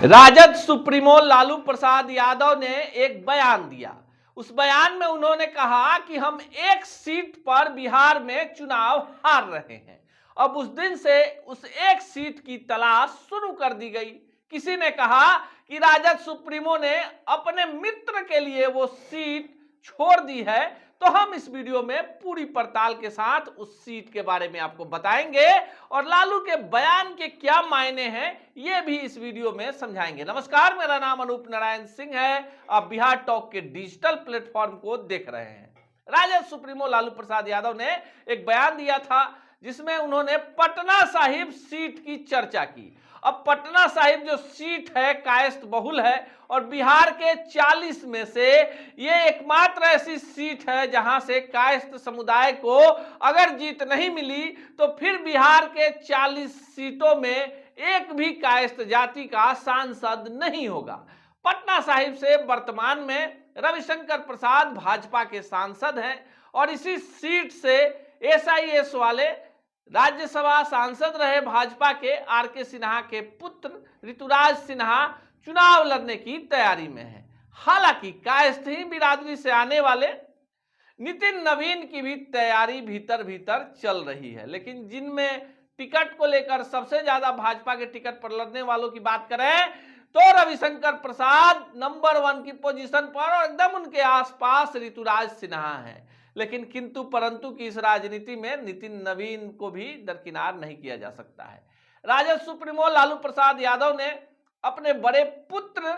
Rajad supremo Lalu Prasad Yadav ने एक बयान दिया। उस बयान में उन्होंने कहा कि हम एक सीट पर बिहार में चुनाव हार रहे हैं। अब उस दिन से उस एक सीट की तलाश शुरू कर दी गई। किसी ने कहा कि राजद सुप्रीमो ने अपने मित्र के लिए वो सीट छोड़ दी है। तो हम इस वीडियो में पूरी पड़ताल के साथ उस सीट के बारे में आपको बताएंगे और लालू के बयान के क्या मायने हैं ये भी इस वीडियो में समझाएंगे। नमस्कार, मेरा नाम अनूप नारायण सिंह है। आप बिहार टॉक के डिजिटल प्लेटफॉर्म को देख रहे हैं। राजद सुप्रीमो लालू प्रसाद यादव ने एक बयान दिया था जिसमें उन्होंने पटना साहिब सीट की चर्चा की। अब पटना साहिब जो सीट है कायस्थ बहुल है और बिहार के 40 में से ये एकमात्र ऐसी सीट है जहां से कायस्थ समुदाय को अगर जीत नहीं मिली तो फिर बिहार के 40 सीटों में एक भी कायस्थ जाति का सांसद नहीं होगा। पटना साहिब से वर्तमान में रविशंकर प्रसाद भाजपा के सांसद हैं और इसी सीट से एसआईएस वाले राज्यसभा सांसद रहे भाजपा के आरके सिन्हा के पुत्र ऋतुराज सिन्हा चुनाव लड़ने की तैयारी में है। हालांकि कायस्थ ही बिरादरी से आने वाले नितिन नवीन की भी तैयारी भीतर भीतर चल रही है, लेकिन जिनमें टिकट को लेकर सबसे ज्यादा भाजपा के टिकट पर लड़ने वालों की बात करें तो रविशंकर प्रसाद नंबर 1 की पोजीशन पर और एकदम उनके आसपास ऋतुराज सिन्हा है। लेकिन किंतु परंतु की इस राजनीति में नितिन नवीन को भी दरकिनार नहीं किया जा सकता है। राजद सुप्रीमो लालू प्रसाद यादव ने अपने बड़े पुत्र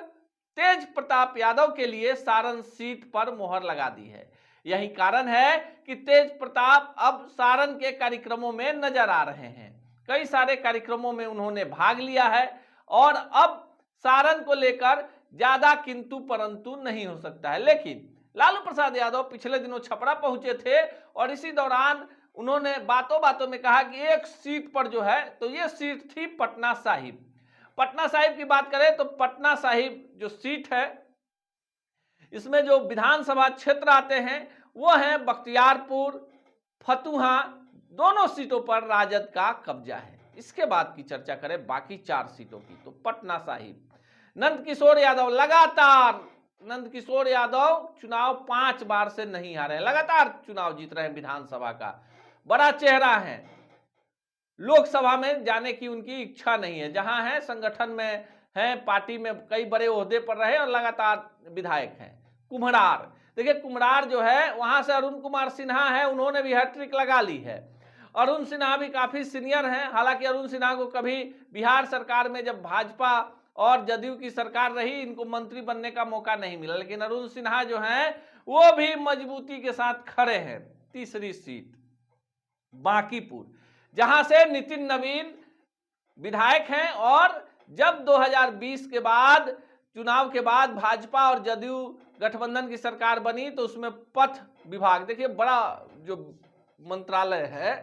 तेज प्रताप यादव के लिए सारण सीट पर मोहर लगा दी है। यही कारण है कि तेज प्रताप अब सारण के कार्यक्रमों में नजर आ रहे हैं। कई सारे कार्यक्रमों में उन्होंने भाग लिया है और अब सारण को लेकर ज्यादा किंतु परंतु नहीं हो सकता है। लेकिन लालू प्रसाद यादव पिछले दिनों छपरा पहुंचे थे और इसी दौरान उन्होंने बातों बातों में कहा कि एक सीट पर जो है तो ये सीट थी पटना साहिब। पटना साहिब की बात करें तो पटना साहिब जो सीट है इसमें जो विधानसभा क्षेत्र आते हैं वो है बख्तियारपुर, फतुहा, दोनों सीटों पर राजद का कब्जा है। इसके बाद की चर्चा करें बाकी 4 सीटों की तो पटना साहिब नंदकिशोर यादव लगातार नंदकिशोर यादव चुनाव 5 बार से नहीं हारे, लगातार चुनाव जीत रहे हैं। विधानसभा का बड़ा चेहरा है, लोकसभा में जाने की उनकी इच्छा नहीं है। जहां है संगठन में है, पार्टी में कई बड़े ओहदे पर रहे और लगातार विधायक हैं। कुम्हरार, देखिए कुम्हरार जो है वहां से अरुण कुमार सिन्हा है, उन्होंने भी हैट्रिक लगा ली है। अरुण सिन्हा भी काफी सीनियर हैं। हालांकि अरुण सिन्हा को कभी बिहार सरकार में जब भाजपा और जदयू की सरकार रही इनको मंत्री बनने का मौका नहीं मिला, लेकिन अरुण सिन्हा जो हैं वो भी मजबूती के साथ खड़े हैं। तीसरी सीट बांकीपुर, जहां से नितिन नवीन विधायक हैं और जब 2020 के बाद चुनाव के बाद भाजपा और जदयू गठबंधन की सरकार बनी तो उसमें पथ विभाग, देखिए बड़ा जो मंत्रालय है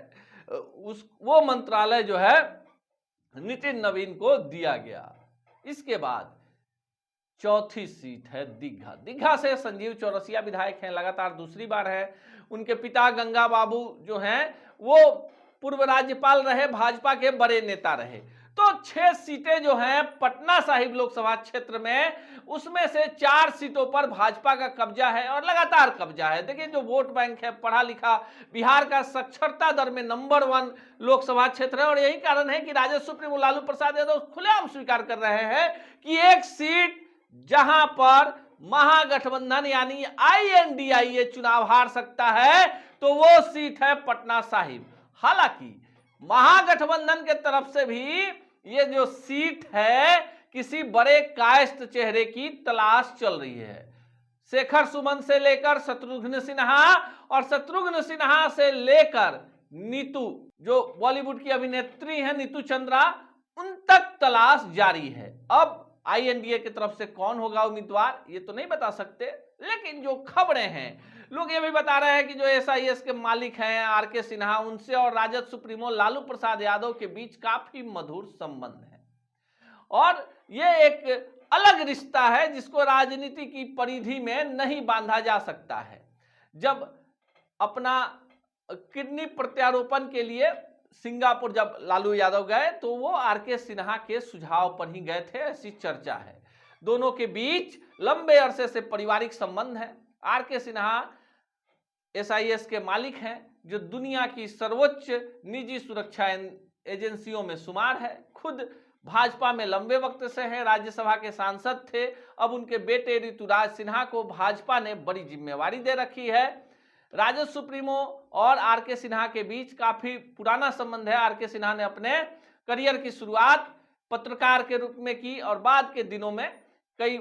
वो मंत्रालय जो है नितिन नवीन को दिया गया। इसके बाद चौथी सीट है दीघा। दीघा से संजीव चौरसिया विधायक हैं, लगातार दूसरी बार है। उनके पिता गंगा बाबू जो हैं वो पूर्व राज्यपाल रहे, भाजपा के बड़े नेता रहे। तो 6 सीटें जो हैं पटना साहिब लोकसभा क्षेत्र में, उसमें से 4 सीटों पर भाजपा का कब्जा है और लगातार कब्जा है। देखिए जो वोट बैंक है, पढ़ा लिखा बिहार का साक्षरता दर में नंबर 1 लोकसभा क्षेत्र है और यही कारण है कि राजद सुप्रीमो लालू प्रसाद यादव खुलेआम स्वीकार कर रहे हैं कि एक सीट जहां पर महागठबंधन यानी INDIA चुनाव हार सकता है तो वो सीट है पटना साहिब। हालांकि महागठबंधन के तरफ से भी ये जो सीट है किसी बड़े कायस्थ चेहरे की तलाश चल रही है। शेखर सुमन से लेकर शत्रुघ्न सिन्हा और शत्रुघ्न सिन्हा से लेकर नीतू जो बॉलीवुड की अभिनेत्री है नीतू चंद्रा, उन तक तलाश जारी है। अब INDA की तरफ से कौन होगा उम्मीदवार ये तो नहीं बता सकते, लेकिन जो खबरें हैं लोग ये भी बता रहे हैं कि जो SIS के मालिक हैं आरके सिन्हा, उनसे और राजद सुप्रीमो लालू प्रसाद यादव के बीच काफी मधुर संबंध है और ये एक अलग रिश्ता है जिसको राजनीति की परिधि में नहीं बांधा जा सकता है। जब अपना किडनी प्रत्यारोपण के लिए सिंगापुर जब लालू यादव गए तो वो आरके सिन्हा के सुझाव पर ही गए थे, ऐसी चर्चा है। दोनों के बीच लंबे अरसे से पारिवारिक संबंध है। आरके सिन्हा एसआईएस के मालिक हैं, जो दुनिया की सर्वोच्च निजी सुरक्षा एजेंसियों में शुमार है। खुद भाजपा में लंबे वक्त से हैं, राज्यसभा के सांसद थे। अब उनके बेटे ऋतुराज सिन्हा को भाजपा ने बड़ी जिम्मेवारी दे रखी है। राजद सुप्रीमो और आरके सिन्हा के बीच काफी पुराना संबंध है। आरके सिन्हा ने अपने करियर की शुरुआत पत्रकार के रूप में की और बाद के दिनों में कई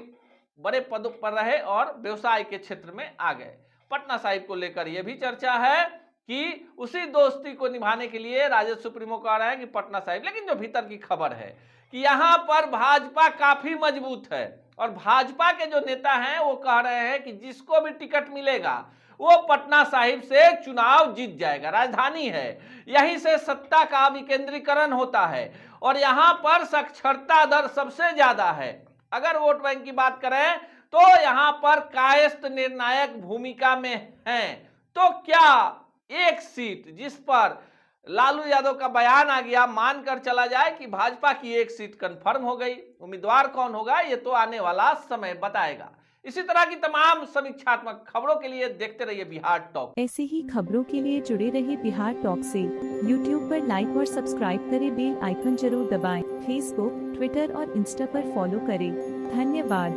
बड़े पदों पर रहे और व्यवसाय के क्षेत्र में आ गए। पटना साहिब को लेकर यह भी चर्चा है कि उसी दोस्ती को निभाने के लिए राजद सुप्रीमो कह रहे हैं कि पटना साहिब, लेकिन जो भीतर की खबर है कि यहां पर भाजपा काफी मजबूत है और भाजपा के जो नेता हैं वो कह रहे हैं कि जिसको भी टिकट मिलेगा वो पटना साहिब से चुनाव जीत जाएगा। राजधानी है, यहीं से सत्ता का विकेंद्रीकरण होता है और यहां पर साक्षरता दर सबसे ज्यादा है। अगर वोट बैंक की बात करें तो यहां पर कायस्थ निर्णायक भूमिका में हैं। तो क्या एक सीट जिस पर लालू यादव का बयान आ गया, मानकर चला जाए कि भाजपा की एक सीट कंफर्म हो गई? उम्मीदवार कौन होगा ये तो आने वाला समय बताएगा। इसी तरह की तमाम समीक्षात्मक खबरों के लिए देखते रहिए बिहार टॉक। ऐसी ही खबरों के लिए जुड़े रहिए बिहार टॉक से। यूट्यूब पर लाइक और सब्सक्राइब करें, बेल आइकन जरूर दबाएं। फेसबुक, ट्विटर और इंस्टा पर फॉलो करें। धन्यवाद।